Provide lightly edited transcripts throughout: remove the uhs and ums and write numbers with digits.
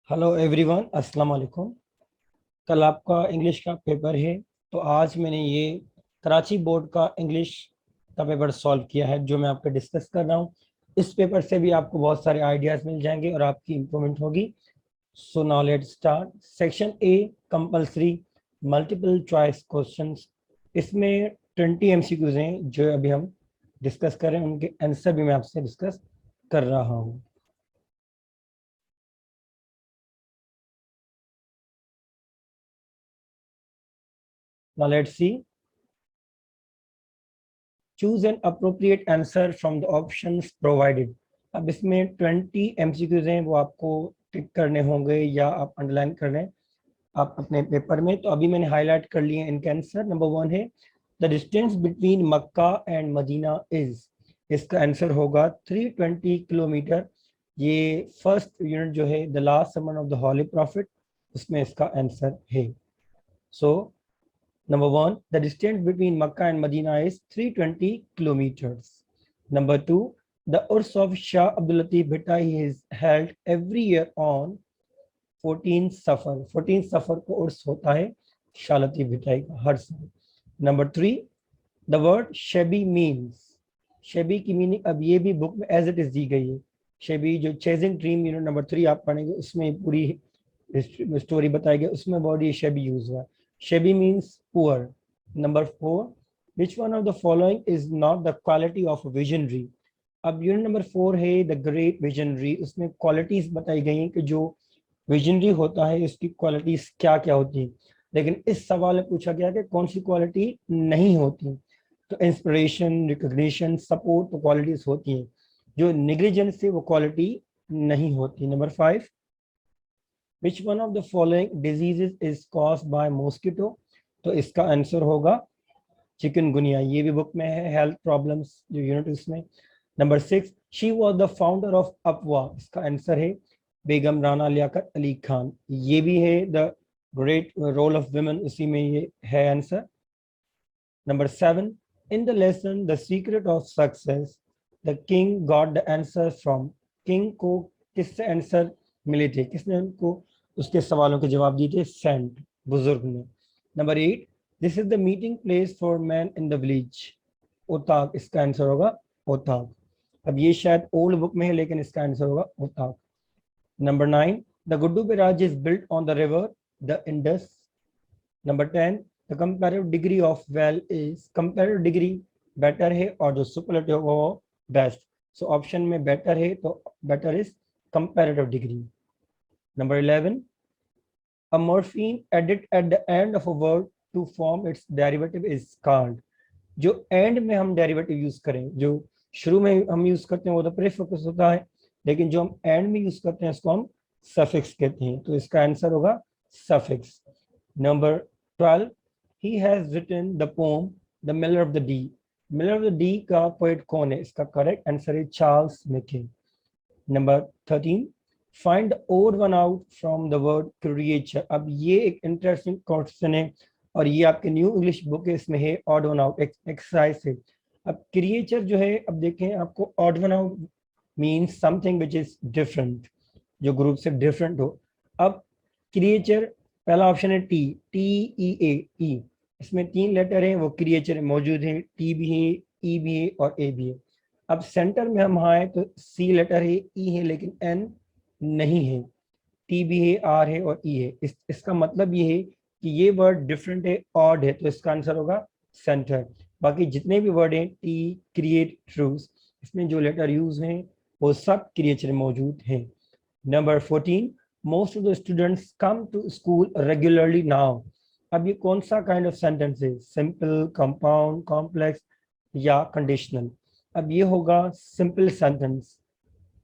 Hello everyone, अस्सलाम वालेकुम। कल आपका इंग्लिश का पेपर है, तो आज मैंने ये कराची बोर्ड का इंग्लिश का पेपर सॉल्व किया है जो मैं आपको डिस्कस कर रहा हूँ। इस पेपर से भी आपको बहुत सारे आइडियाज मिल जाएंगे और आपकी इम्प्रूवमेंट होगी। So now let's start. Section A, compulsory multiple choice questions. इसमें 20 एमसीक्यूज हैं जो अभी हम डिस्कस कर रहे हैं, उनके आंसर भी मैं आपसे डिस्कस कर रहा हूँ। Now let's see. Choose an appropriate answer from the options provided. अब इसमें 20 एमसीक्यूज हैं, वो आपको टिक करने होंगे या आप अंडरलाइन कर लें आप अपने पेपर में। तो अभी मैंने हाईलाइट कर लिए इनके आंसर। नंबर 1 है the distance between Mecca and Medina is. इसका आंसर होगा 320 किलोमीटर। ये फर्स्ट यूनिट जो है the last sermon of the holy prophet, उसमें इसका आंसर है। सो Number 1, the distance between Makkah and Medina is 320 kilometers. Number 2, the Urs of Shah Abdul Latif Bhittai is held every year on 14 Safar. 14 Safar को उर्स होता है शाह लतीफ भिटाई का हर साल। Number 3, the word shebi means. शेबी की meaning अब ये भी बुक में एज इट इज दी गई है। शेबी जो चेजिंग ड्रीम यूनिट नंबर 3 आप पढ़ेंगे, उसमें पूरी स्टोरी बताई गई, उसमें वर्ड ये शेबी यूज हुआ। शेबी means poor. Number 4, which one of the following is not the quality of visionary. अब यूनिट नंबर 4 है द ग्रेट विजनरी, उसमें क्वालिटीज बताई गई हैं कि जो विजनरी होता है उसकी क्वालिटीज क्या क्या होती हैं। लेकिन इस सवाल में पूछा गया कि कौन सी क्वालिटी नहीं होती। तो इंस्पिरेशन, रिकग्निशन, सपोर्ट तो क्वालिटीज होती हैं, जो निग्लिजेंस से वो क्वालिटी नहीं होती। Number 5, which one of the following diseases is caused by mosquito. तो इसका आंसर होगा चिकनगुनिया, ये भी बुक में है, हेल्थ प्रॉब्लम्स जो यूनिट उसमें। Number 6, she was the founder of अपवा। इसका आंसर है बेगम राना लियाकत अली खान, ये भी है the great role of women, उसी में ये है answer. Number 7, in the lesson The Secret of Success, the king got the answer from. King को किससे आंसर मिले थे, किसने उनको उसके सवालों के जवाब दिए थे? सेंट, बुजुर्ग ने। Number 8, this is the meeting place for man in the village. Otaq, इसका आंसर होगा ओताक। अब ये शायद ओल्ड बुक में है, लेकिन इसका आंसर होगा Otaq. Number 9, the Guddu barrage is built on the river the Indus. Number 10, the comparative degree of well is. Comparative degree better है और जो सुपरलेटिव वो बेस्ट। सो ऑप्शन में बेटर है, तो better is comparative degree. Number 11, a morpheme added at the end of a word to form its derivative is called। जो and में हम डेरिवेटिव यूज करें, जो शुरू में हम यूज करते हैं वो तो प्रीफिक्स होता है, लेकिन जो हम एंड में यूज करते हैं उसको हम सफिक्स कहते हैं। तो इसका आंसर होगा suffix. Number 12, he has written the poem The Miller of the Dee। Miller of the Dee का पोएट कौन है? इसका करेक्ट आंसर है Charles Mackay. Number 13, find the odd one out from the word creature. अब ये एक interesting question है और ये आपके न्यू इंग्लिश बुक है, इसमें है ऑड वन आउट एक्सरसाइज है। अब क्रिएचर जो है, अब देखें आपको odd one out means something which is different, जो ग्रुप से डिफरेंट हो। अब क्रिएचर, पहला ऑप्शन है टी, टी ई ए ई, इसमें 3 लेटर हैं, वो क्रिएचर मौजूद हैं, टी भी है, ई भी है और ए भी है। अब सेंटर में हम आए तो सी लेटर है, ई है, लेकिन एन नहीं है, टी भी है, आर है और ई है। इसका मतलब ये है कि ये वर्ड डिफरेंट है, ऑड है, तो इसका आंसर होगा सेंटर। बाकी जितने भी वर्ड हैं, टी, क्रिएट, ट्रूस, इसमें जो लेटर यूज हैं वो सब क्रिएचर मौजूद हैं। Number 14, most of the students come to school regularly now. अब ये कौन सा काइंड ऑफ सेंटेंस है? सिंपल, कंपाउंड, कॉम्प्लेक्स या कंडीशनल? अब ये होगा सिंपल सेंटेंस,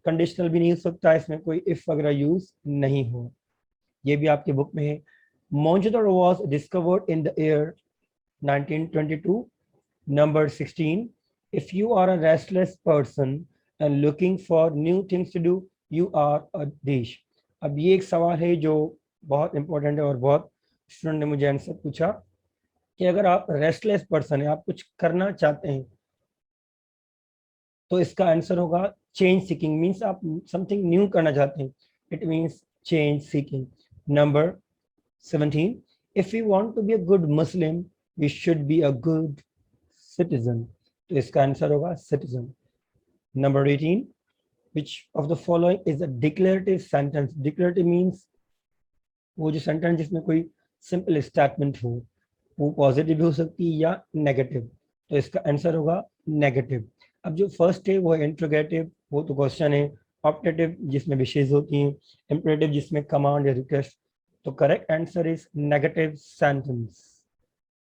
कंडीशनल भी नहीं हो सकता, इसमें कोई इफ वगैरह यूज नहीं हो। ये भी आपके बुक में है। Mohenjodaro was discovered in the year 1922। Number 16, if you are a restless person and looking for new things to do, you are a dish। अब ये एक सवाल है जो बहुत इंपॉर्टेंट है और बहुत स्टूडेंट ने मुझे आंसर पूछा कि अगर आप रेस्टलेस पर्सन है, आप कुछ करना चाहते हैं, तो इसका आंसर होगा चेंज सीकिंग। मीन्स आप समथिंग न्यू करना चाहते हैं, it means change seeking. Number 17, if we want to be a good Muslim, we should be a good citizen. तो इसका आंसर होगा citizen. Number 18, which of the following is a declarative sentence? Declarative means वो जो sentence जिसमें कोई simple statement हो, वो positive भी हो सकती है या नेगेटिव, तो इसका आंसर होगा नेगेटिव. अब जो फर्स्ट है वो है इंट्रोगेटिव, वो तो क्वेश्चन है. ऑप्टेटिव जिसमें विशेष होती हैं, इंपरेटिव जिसमें कमांड या रिक्वेस्ट. तो correct answer is negative sentence.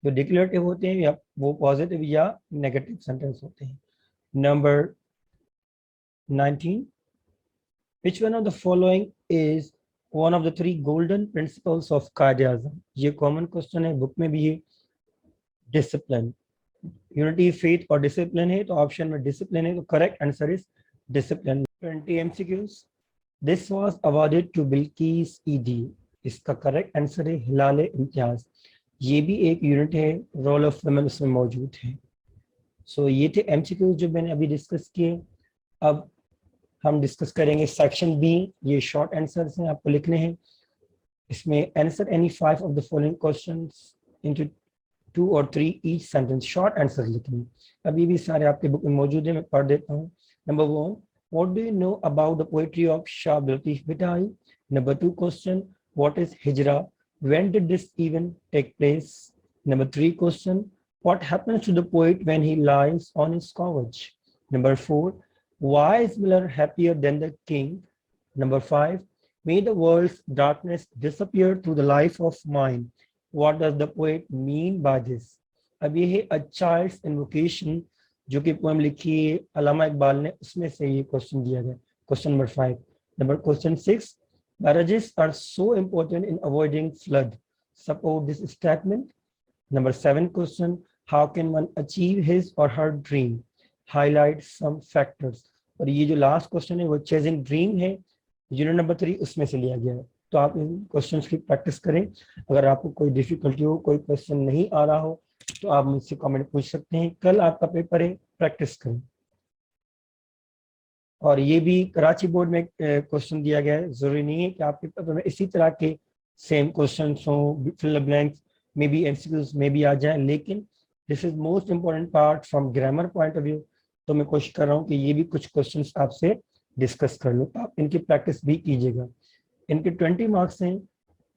जो डिक्लेरेटिव होते हैं या वो पॉजिटिव या नेगेटिव सेंटेंस होते हैं. Number 19, which one of the following is one of the three golden principles of Qaeda-Azam? ये कॉमन क्वेश्चन है, बुक में भी है. डिसिप्लिन, यूनिटी, फेथ और डिसिप्लिन है, तो ऑप्शन में डिसिप्लिन है, तो correct answer is discipline. 20 MCQs. This was awarded to Bilquis Edhi. इसका करेक्ट आंसर है हिलाल इम्तियाज. ये भी एक यूनिट है, रोल ऑफ वुमेन उसमें मौजूद है. सो ये थे MCQs जो मैंने अभी डिस्कस किए. अब हम डिस्कस करेंगे सेक्शन बी. ये शॉर्ट आंसर्स हैं, आपको लिखने हैं. इसमें answer any 5 of the following questions into 2 or 3 each sentence. Short answer लिखने. अभी भी सारे आपके बुक में मौजूद है, मैं पढ़ देता हूँ. Number 1, what do you know about the poetry of Shah Latif Bhittai? Number 2 question, what is Hijra? When did this event take place? Number 3 question, what happens to the poet when he lies on his couch? Number 4, why is Miller happier than the king? Number 5, may the world's darkness disappear through the life of mine. What does the poet mean by this? अब ये है A Child's Invocation, जो कि poem लिखी है अल्लामा इकबाल ने, उसमें से ये क्वेश्चन दिया गया. Question number 5. Number question 6, barrages are so important in avoiding flood. Support this statement. Number 7 question, how can one achieve his or her dream? Highlight some factors. और ये जो लास्ट क्वेश्चन है वो चेजिंग ड्रीम है, unit number 3 उसमें से लिया गया है. तो आप इन क्वेश्चंस की प्रैक्टिस करें. अगर आपको कोई डिफिकल्टी हो, कोई क्वेश्चन नहीं आ रहा हो, तो आप मुझसे कमेंट पूछ सकते हैं. कल आपका पेपर है, प्रैक्टिस करें. और ये भी कराची बोर्ड में क्वेश्चन दिया गया है. जरूरी नहीं है कि आपके पेपर में इसी तरह के सेम क्वेश्चन हों, फिल द ब्लैंक्स में भी MCQs में भी आ जाए, लेकिन this is most important part from grammar point of view. तो मैं कोशिश कर रहा हूँ कि ये भी कुछ क्वेश्चन आपसे डिस्कस कर लूँ. आप इनकी प्रैक्टिस भी कीजिएगा. इनके 20 मार्क्स हैं.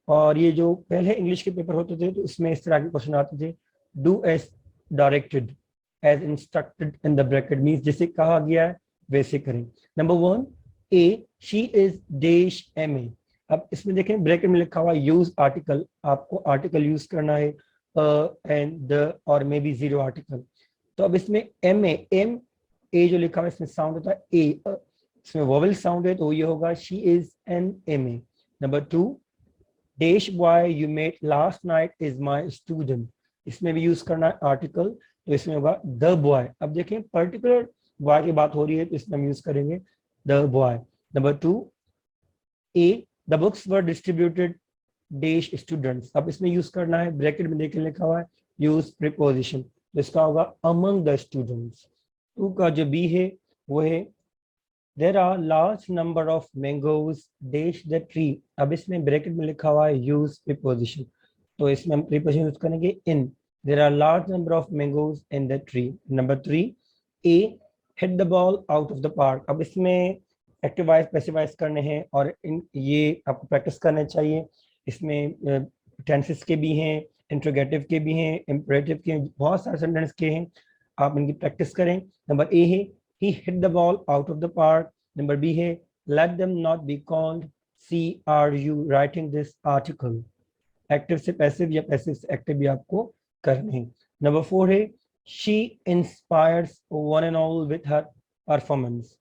और ये जो पहले इंग्लिश के पेपर होते थे तो इसमें इस तरह के क्वेश्चन आते थे. Do as directed, as instructed in the bracket, means जैसे कहा गया है वैसे करें. Number 1, a she is dash MA. अब इसमें देखें ब्रैकेट में लिखा हुआ यूज आर्टिकल, आपको आर्टिकल यूज करना है, एंड द और मे बी 0 आर्टिकल. तो अब इसमें MA, MA जो लिखा हुआ है इसमें साउंड होता है ए, इसमें वोवेल साउंड है, तो ये होगा she is an MA. Number 2, dash boy you met last night is my student. इसमें भी यूज करना है आर्टिकल, तो इसमें होगा द बॉय. अब देखें पर्टिकुलर बॉय की बात हो रही है तो इसमें हम यूज करेंगे the boy. Number 2, A the books were distributed dash students. अब इसमें यूज करना है, ब्रैकेट में देखे लिखा हुआ है यूज प्रीपोजिशन, तो इसका होगा अमंग द स्टूडेंट्स. 2 का जो बी है वो है There are large number of mangoes dash the tree. अब इसमें ब्रैकेट में लिखा हुआ है use preposition, तो इसमें हम preposition यूज करेंगे in. There are large number of mangoes in the tree. Number 3, A hit the ball out of the park. अब इसमें एक्टिव वॉइस पैसिव वॉइस करने हैं और ये आपको प्रैक्टिस करने चाहिए. इसमें टेंसेस के भी हैं, इंट्रोगेटिव के भी हैं, इंपरेटिव के, बहुत सारे सेंटेंस के हैं, आप इनकी प्रैक्टिस करें. नंबर ए है he hit the ball out of the park. Number B है let them not be called. C, are you writing this article? Active से पैसिव या पैसिव से एक्टिव भी आपको करने हैं. नंबर 4 है she inspires one and all with her performance.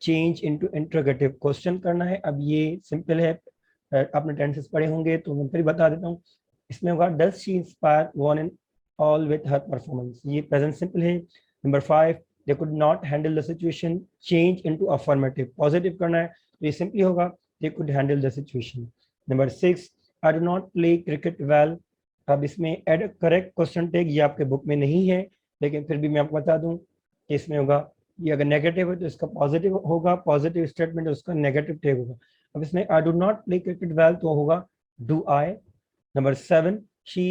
Change into interrogative, question करना है. अब ये सिंपल है, आपने टेंसेस पढ़े होंगे तो मैं फिर बता देता हूँ. इसमें होगा does she inspire one and all with her performance. ये प्रेजेंट सिंपल है. Number 5, they could not handle the situation. Change into affirmative, positive करना है तो ये सिंपली होगा they could handle the situation. Number 6, I do not play cricket well. अब इसमें add correct question tag, ये आपके बुक में नहीं है लेकिन फिर भी मैं आपको बता दूं कि इसमें होगा, ये अगर नेगेटिव है तो इसका पॉजिटिव होगा, पॉजिटिव स्टेटमेंट है उसका नेगेटिव टैग होगा. अब इसमें I do not play cricket well तो होगा do I. Number 7, she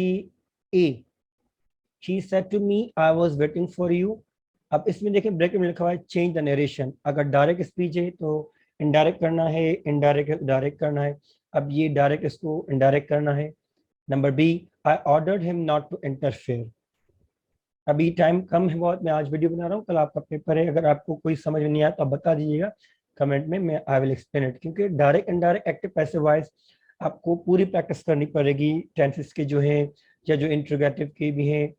a she said to me I was waiting for you. अब इसमें देखिए ब्रैकेट में लिखा हुआ है चेंज द नरेशन। अगर डायरेक्ट स्पीच है तो इनडायरेक्ट करना है, इनडायरेक्ट डायरेक्ट करना है। अब ये डायरेक्ट इसको इनडायरेक्ट करना है। Number B, I ordered him not to interfere. अभी टाइम कम है बहुत, मैं आज वीडियो बना रहा हूँ, कल आपका पेपर है। अगर आपको कोई समझ में नहीं आया तो आप बता दीजिएगा कमेंट में, मैं आई विल एक्सप्लेन इट। क्योंकि direct indirect active passive voice आपको पूरी प्रैक्टिस करनी पड़ेगी, टेंसेस के जो है या जो इंट्रोगेटिव के भी हैं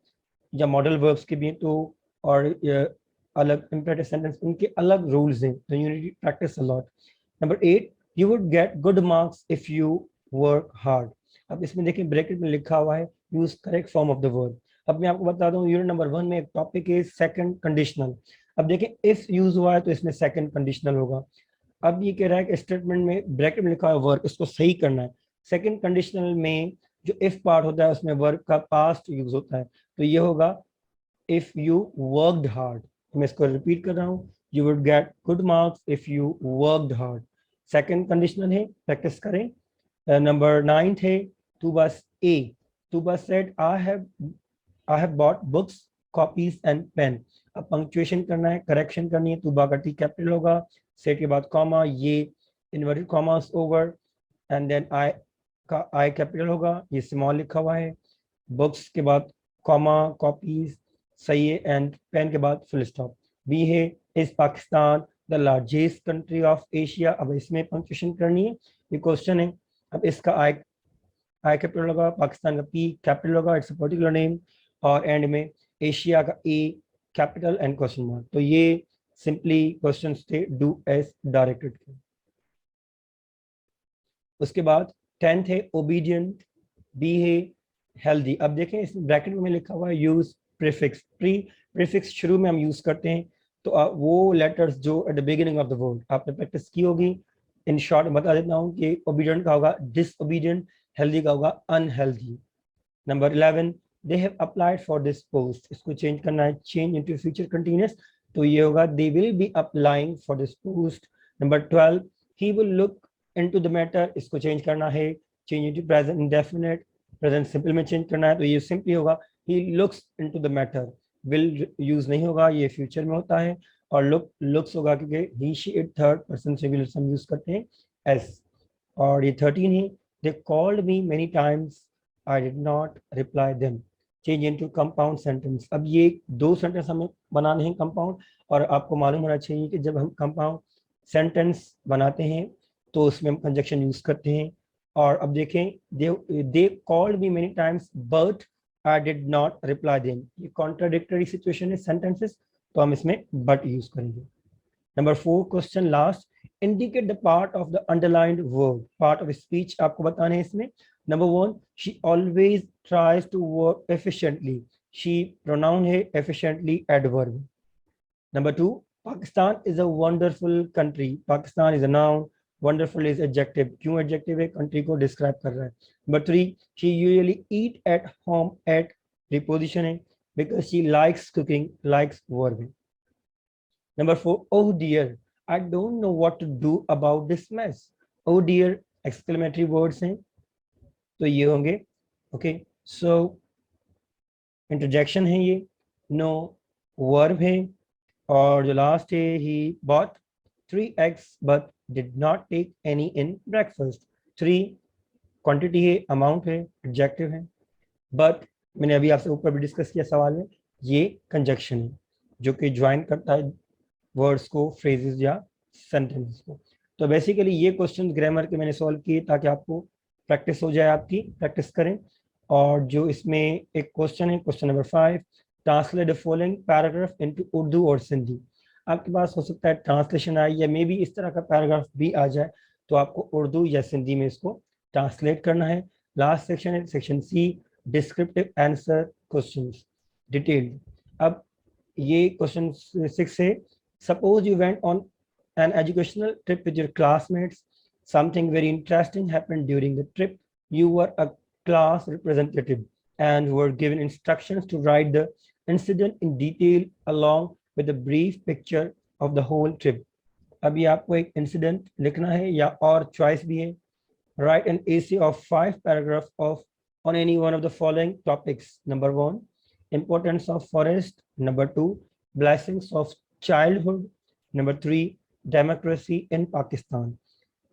या मॉडल वर्ब्स के भी हैं, तो और अलग इम्पेरेटिव सेंटेंस उनके अलग रूल्स हैं, तो you need practice a lot. Number 8, you would get good marks if you work hard. अब इसमें देखिए ब्रैकेट में लिखा हुआ है use correct form of the verb. अब मैं आपको बता दूं यूनिट नंबर 1 में एक टॉपिक है सेकंड कंडीशनल। अब देखिए इफ यूज हुआ है तो इसमें सेकंड कंडीशनल होगा। अब ये कह रहा है कि स्टेटमेंट में ब्रैकेट में लिखा है वर्क, इसको सही करना है। सेकंड कंडीशनल में जो इफ पार्ट होता है उसमें वर्क का पास्ट यूज होता है, तो ये होगा इफ यू वर्कड हार्ड। मैं इसको रिपीट कर रहा हूँ, you would get good marks if you worked hard. Second conditional है, प्रैक्टिस करें। नंबर 9 है टू बस ए, टू बस said I have bought books copies and pen. अब पंक्चुएशन करना है, करेक्शन करनी है, तुबा का टी कैपिटल होगा, सेट के बाद कॉमा, ये inverted commas over, and then I का आई कैपिटल होगा, ये स्मॉल लिखा हुआ है, बुक्स के बाद कॉमा, कॉपीज सही है, एंड पेन के बाद फुल स्टॉप। बी है is Pakistan the largest country of Asia. अब इसमें पंक्चुएशन करनी है, ये क्वेश्चन है। अब इसका आई कैपिटल होगा, पाकिस्तान का पी कैपिटल होगा, इट्स अ पर्टिकुलर नेम, और एंड में एशिया का ए कैपिटल एंड क्वेश्चन मार्क। तो ये सिंपली क्वेश्चंस थे डू एज डायरेक्टेड के। उसके बाद 10th है ओबीडियंट, बी है हेल्दी। अब देखें इसमें ब्रैकेट में लिखा हुआ है यूज प्रीफिक्स। प्रीफिक्स शुरू में हम यूज करते हैं, तो वो लेटर्स जो at the beginning of the word आपने प्रैक्टिस की होगी। इन शॉर्ट बता देता हूँ कि ओबीडियंट का होगा डिसओबीडियंट, हेल्दी का होगा unhealthy. Number 11, they have applied for this post. इसको चेंज करना है, चेंज इनटू फ्यूचर कंटिन्यूअस, तो ये होगा they will be applying for this post. Number 12, he will look into the matter. इसको चेंज करना है, change into present indefinite, present simple में चेंज करना है, तो ये सिंपली होगा he looks into the matter. Will use नहीं होगा, ये फ्यूचर में होता है, और लुक्स होगा क्योंकि he she it third person singular हम यूज करते हैं एस। और ये 13 है, they called me many times I did not reply them. Change into compound sentence. अब ये दो सेंटेंस हमें बनाने हैं कंपाउंड, और आपको मालूम होना चाहिए कि जब हम कंपाउंड सेंटेंस बनाते हैं तो उसमें हम कंजक्शन यूज करते हैं। और अब देखें दे called me many times but I did not reply them, ये कॉन्ट्राडिक्टरी सिचुएशन है सेंटेंसेस, तो हम इसमें बट यूज करेंगे। Number 4 question last, indicate the part of the underlined word. Part of speech आपको बताने हैं इसमें। Number 1, she always tries to work efficiently. She pronoun है efficiently adverb. Number 2, Pakistan is a wonderful country. Pakistan is a noun, wonderful is adjective. क्यों adjective है? country को describe कर रहा है। Number 3, she usually eat at home at preposition है because she likes cooking, likes verb है। Number 4, oh dear, I don't know what to do about this mess. Oh dear exclamatory words हैं, तो ये होंगे। Okay, सो interjection है, ये no verb है, और जो लास्ट है he bought 3 eggs but did not take any in breakfast। 3 quantity है, अमाउंट है, एडजेक्टिव है, बट मैंने अभी आपसे ऊपर भी डिस्कस किया सवाल में, ये कंजक्शन है जो कि ज्वाइन करता है वर्ड्स को, फ्रेजेस या सेंटेंसेस को। तो बेसिकली ये क्वेश्चन ग्रामर के मैंने सॉल्व किए ताकि आपको प्रैक्टिस हो जाए, आपकी प्रैक्टिस करें। और जो इसमें एक क्वेश्चन है, question number 5, translate the following paragraph into Urdu और सिंधी। आपके पास हो सकता है ट्रांसलेशन आए या मे बी इस तरह का पैराग्राफ भी आ जाए, तो आपको उर्दू या सिंधी में इसको ट्रांसलेट करना है। लास्ट सेक्शन है section C, descriptive answer questions detailed. अब ये क्वेश्चन 6 है, suppose you went on an educational trip with your classmates, something very interesting happened during the trip. You were a class representative and were given instructions to write the incident in detail along with a brief picture of the whole trip. अभी आपको एक incident लिखना है या और choice भी है। Write an essay of 5 paragraphs on any one of the following topics. Number 1, importance of forest. Number 2, blessings of childhood. Number 3, democracy in Pakistan.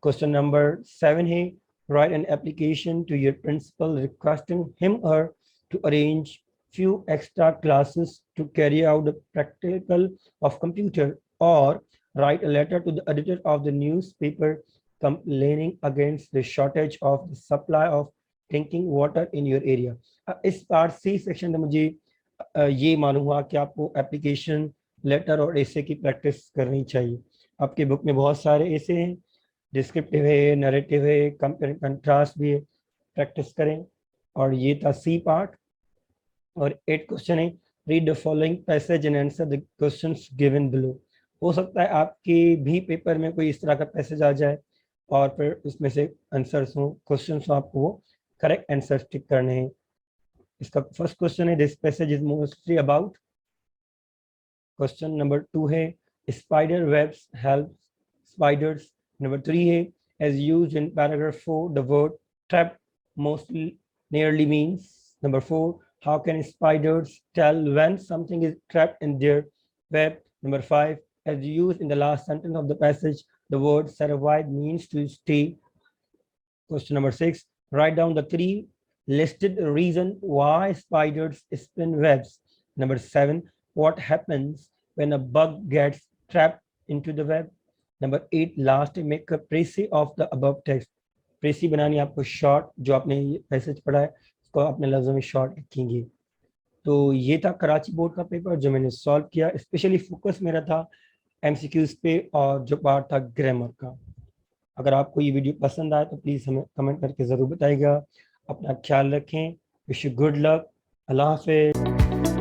Question number 7 है, write an application to your principal requesting him or her to arrange few extra classes to carry out the practical of computer, or write a letter to the editor of the newspaper complaining against the shortage of the supply of drinking water in your area. इस part C section में मुझे ये मालूम हुआ कि आपको application, letter और एसे की प्रैक्टिस करनी चाहिए। आपके बुक में बहुत सारे एसे हैं, डिस्क्रिप्टिव है, नरेटिव है, कंपेयर कंट्रास्ट भी है, प्रैक्टिस करें। और ये था सी पार्ट। और 8 क्वेश्चन है, read the following passage and answer the questions given below. हो सकता है आपके भी पेपर में कोई इस तरह का पैसेज आ जाए और फिर उसमें से आंसर्स हो, क्वेश्चंस हो, आपको वो करेक्ट आंसर टिक करने हैं। इसका फर्स्ट क्वेश्चन है, this passage is mostly about. Question number 2 है, spider webs help spiders. Number 3 है, as used in paragraph 4, the word trap mostly nearly means. Number 4, how can spiders tell when something is trapped in their web? Number 5, as used in the last sentence of the passage, the word survive means to stay. Question number 6, write down the 3 listed reason why spiders spin webs. Number 7, what happens when a bug gets trapped into the web? Number 8, last, make a précis of the above text. प्रेसी बनानी आपको short, जो आपने message पढ़ा है उसको अपने लफ्जों में short लिखेंगे। तो ये था कराची बोर्ड का पेपर जो मैंने सॉल्व किया। स्पेशली फोकस मेरा था एमसीक्यूज पे और जो पार्ट था ग्रामर का। अगर आपको ये वीडियो पसंद आए तो प्लीज़ हमें कमेंट करके ज़रूर बताइएगा। अपना ख्याल रखें। Wish you good luck. अल्लाह हाफिज़।